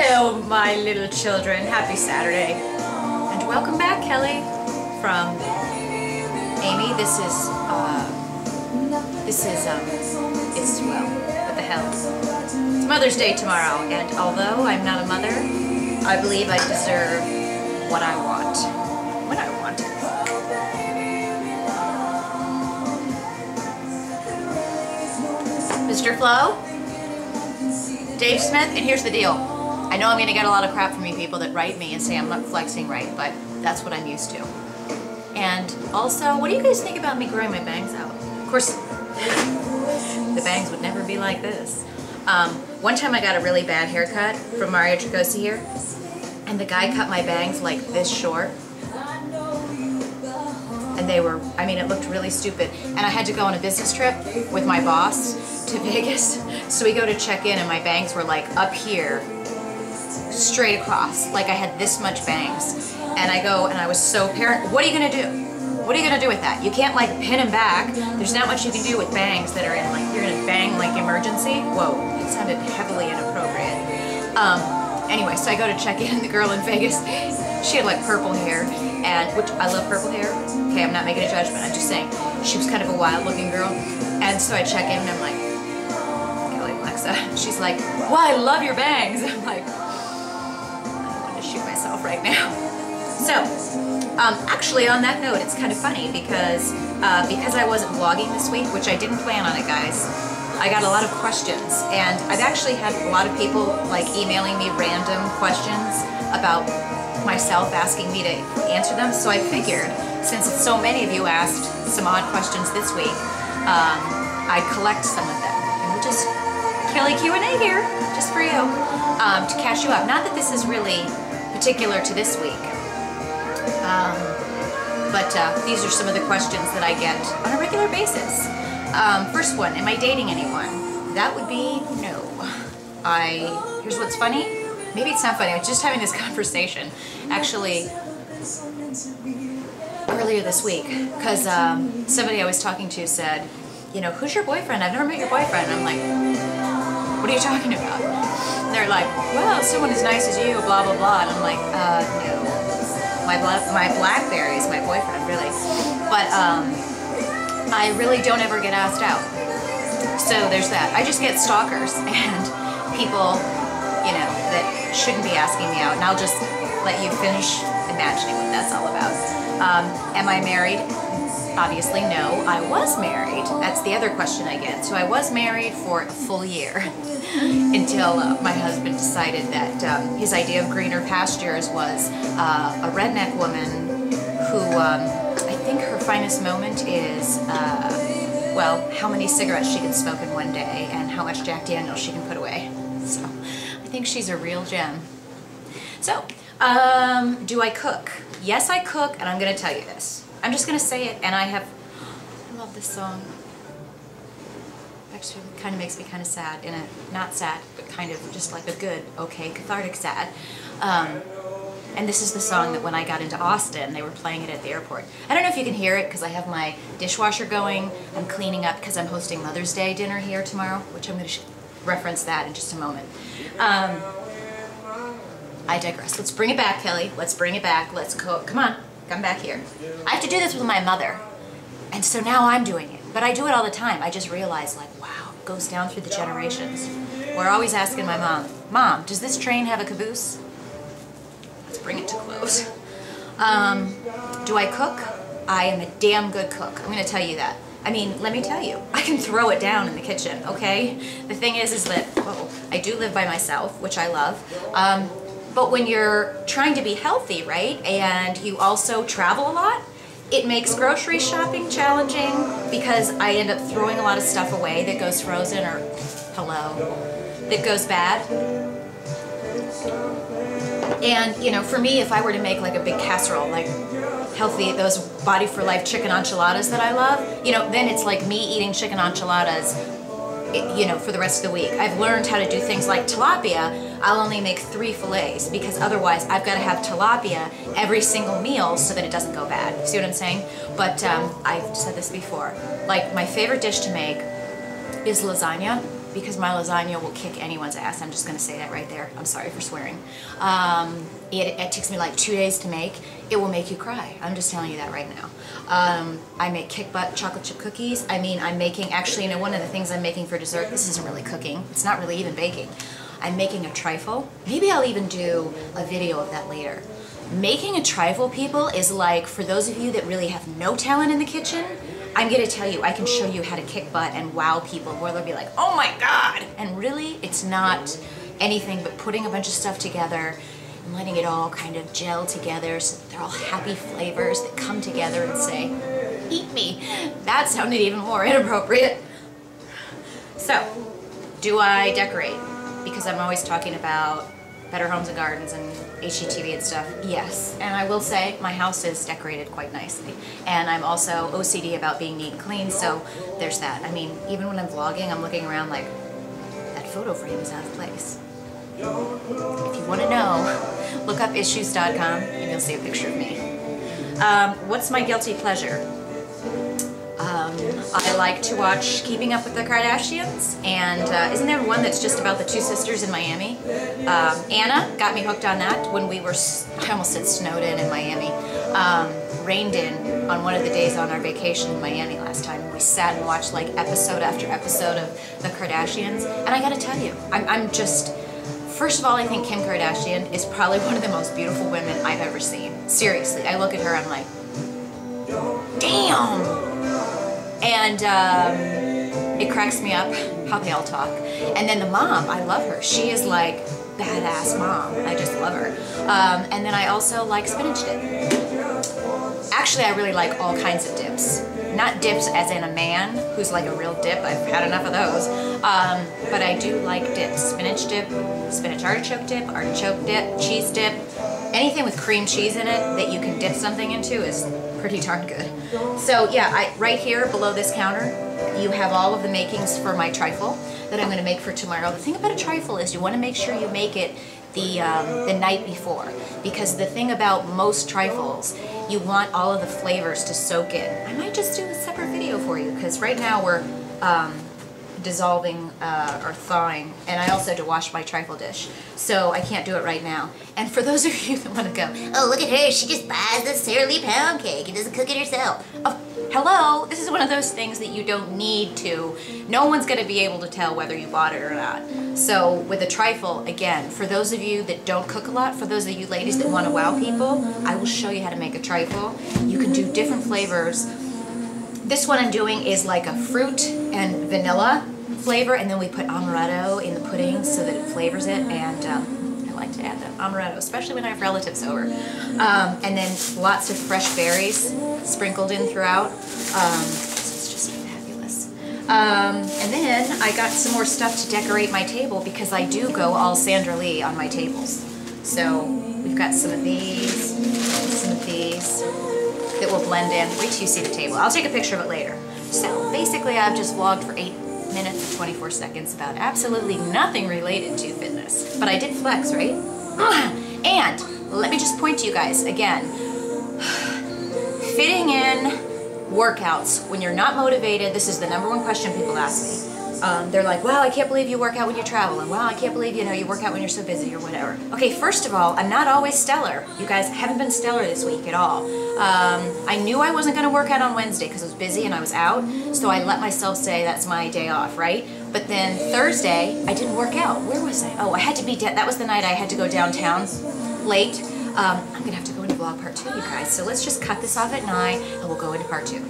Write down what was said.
Hello, my little children. Happy Saturday. And welcome back, Kelly, from Amy. It's, well, what the hell? It's Mother's Day tomorrow, and although I'm not a mother, I believe I deserve what I want, when I want it. Mr. Flo? Dave Smith, and here's the deal. I know I'm going to get a lot of crap from you people that write me and say I'm not flexing right, but that's what I'm used to. And also, what do you guys think about me growing my bangs out? Of course, the bangs would never be like this. One time I got a really bad haircut from Mario Tricosi here, and the guy cut my bangs like this short. And they were, I mean, it looked really stupid. And I had to go on a business trip with my boss to Vegas. So we go to check in and my bangs were like up here, straight across, like I had this much bangs. And I go and I was so paranoid. What are you gonna do? What are you gonna do with that? You can't like pin them back. There's not much you can do with bangs that are in like, you're gonna bang like emergency. Whoa, it sounded heavily inappropriate. Anyway, so I go to check in and the girl in Vegas, she had like purple hair, and which I love purple hair. Okay, I'm not making a judgment, I'm just saying she was kind of a wild looking girl. And so I check in and I'm like, Kelly, Alexa. She's like, well, I love your bangs. I'm like, I want to shoot myself right now. So, actually on that note, it's kind of funny because I wasn't vlogging this week, which I didn't plan on it, guys. I got a lot of questions, and I've actually had a lot of people like emailing me random questions about myself, asking me to answer them. So I figured, since so many of you asked some odd questions this week, I'd collect some of them, and we'll just Kelly Q&A here, just for you, to catch you up. Not that this is really particular to this week, but these are some of the questions that I get on a regular basis. First one, am I dating anyone? That would be no. Here's what's funny. Maybe it's not funny, I was just having this conversation, actually, earlier this week, because somebody I was talking to said, you know, who's your boyfriend? I've never met your boyfriend. And I'm like, what are you talking about? And they're like, well, someone as nice as you, blah, blah, blah. And I'm like, no. My BlackBerry is my boyfriend, really. But I really don't ever get asked out. So there's that. I just get stalkers and people, you know, that shouldn't be asking me out. And I'll just let you finish imagining what that's all about. Am I married? Obviously, no. I was married. That's the other question I get. So I was married for a full year until my husband decided that his idea of greener pastures was a redneck woman who I think her finest moment is, well, how many cigarettes she can smoke in one day and how much Jack Daniels she can put away. So I think she's a real gem. So, do I cook? Yes, I cook, and I'm going to tell you this. I'm just going to say it, and I love this song. Actually, it kind of makes me kind of sad, in a, not sad, but kind of just like a good, okay, cathartic sad. And this is the song that when I got into Austin, they were playing it at the airport. I don't know if you can hear it, because I have my dishwasher going. I'm cleaning up, because I'm hosting Mother's Day dinner here tomorrow, which I'm going to reference that in just a moment. I digress. Let's bring it back, Kelly. Let's bring it back. Let's go. Come on. Come back here. I have to do this with my mother. And so now I'm doing it. But I do it all the time. I just realize, like, wow, it goes down through the generations. We're always asking my mom, Mom, does this train have a caboose? Let's bring it to close. Do I cook? I am a damn good cook. I'm going to tell you that. I mean, let me tell you, I can throw it down in the kitchen, okay? The thing is that, whoa, I do live by myself, which I love. But when you're trying to be healthy, right, and you also travel a lot, it makes grocery shopping challenging because I end up throwing a lot of stuff away that goes frozen or, hello, that goes bad. And, you know, for me, if I were to make like a big casserole, like healthy, those Body for Life chicken enchiladas that I love, you know, then it's like me eating chicken enchiladas, you know, for the rest of the week. I've learned how to do things like tilapia. I'll only make 3 fillets because otherwise I've got to have tilapia every single meal so that it doesn't go bad. See what I'm saying? But I've said this before. Like, my favorite dish to make is lasagna because my lasagna will kick anyone's ass. I'm just gonna say that right there. I'm sorry for swearing. It takes me like 2 days to make. It will make you cry. I'm just telling you that right now. I make kick butt chocolate chip cookies. I mean, I'm making, actually, you know, one of the things I'm making for dessert, this isn't really cooking. It's not really even baking. I'm making a trifle. Maybe I'll even do a video of that later. Making a trifle, people, is like, for those of you that really have no talent in the kitchen, I'm gonna tell you, I can show you how to kick butt and wow people where they'll be like, oh my God! And really, it's not anything but putting a bunch of stuff together and letting it all kind of gel together so that they're all happy flavors that come together and say, eat me. That sounded even more inappropriate. So, do I decorate? Because I'm always talking about Better Homes and Gardens and HGTV and stuff. Yes, and I will say my house is decorated quite nicely. And I'm also OCD about being neat and clean, so there's that. I mean, even when I'm vlogging, I'm looking around like, that photo frame is out of place. If you want to know, look up issues.com and you'll see a picture of me. What's my guilty pleasure? I like to watch Keeping Up with the Kardashians, and isn't there one that's just about the two sisters in Miami? Anna got me hooked on that when we were, I almost said snowed in Miami, rained in on one of the days on our vacation in Miami last time. We sat and watched like episode after episode of the Kardashians, and I gotta tell you, I'm just, first of all, I think Kim Kardashian is probably one of the most beautiful women I've ever seen. Seriously, I look at her, I'm like, damn! And it cracks me up how they all talk. And then the mom, I love her. She is like badass mom. I just love her. And then I also like spinach dip. Actually, I really like all kinds of dips. Not dips as in a man who's like a real dip. I've had enough of those. But I do like dips. Spinach dip, spinach artichoke dip, cheese dip. Anything with cream cheese in it that you can dip something into is pretty darn good. So yeah, right here below this counter, you have all of the makings for my trifle that I'm going to make for tomorrow. The thing about a trifle is you want to make sure you make it the night before, because the thing about most trifles, you want all of the flavors to soak in. I might just do a separate video for you, because right now we're dissolving or thawing, and I also had to wash my trifle dish, so I can't do it right now. And for those of you that want to go, oh, look at her, she just buys the Sara Lee pound cake and doesn't cook it herself. Oh, hello, this is one of those things that you don't need to. No one's going to be able to tell whether you bought it or not. So with a trifle, again, for those of you that don't cook a lot, for those of you ladies that want to wow people, I will show you how to make a trifle. You can do different flavors. This one I'm doing is like a fruit and vanilla flavor, and then we put amaretto in the pudding so that it flavors it, and I like to add the amaretto, especially when I have relatives over. And then lots of fresh berries sprinkled in throughout. So it's just fabulous. And then I got some more stuff to decorate my table, because I do go all Sandra Lee on my tables. So we've got some of these that will blend in. Wait till you see the table. I'll take a picture of it later. So basically I've just vlogged for 8 minutes and 24 seconds about absolutely nothing related to fitness. But I did flex, right? And let me just point to you guys again. Fitting in workouts when you're not motivated, this is the #1 question people ask me. They're like, wow, I can't believe you work out when you travel, and wow, I can't believe, you know, you work out when you're so busy or whatever. Okay, first of all, I'm not always stellar. You guys haven't been stellar this week at all. I knew I wasn't going to work out on Wednesday because I was busy and I was out, so I let myself say that's my day off, right? But then Thursday, I didn't work out. Where was I? Oh, I had to be, that was the night I had to go downtown late. I'm going to have to go into vlog part 2, you guys. So let's just cut this off at 9 and we'll go into part 2.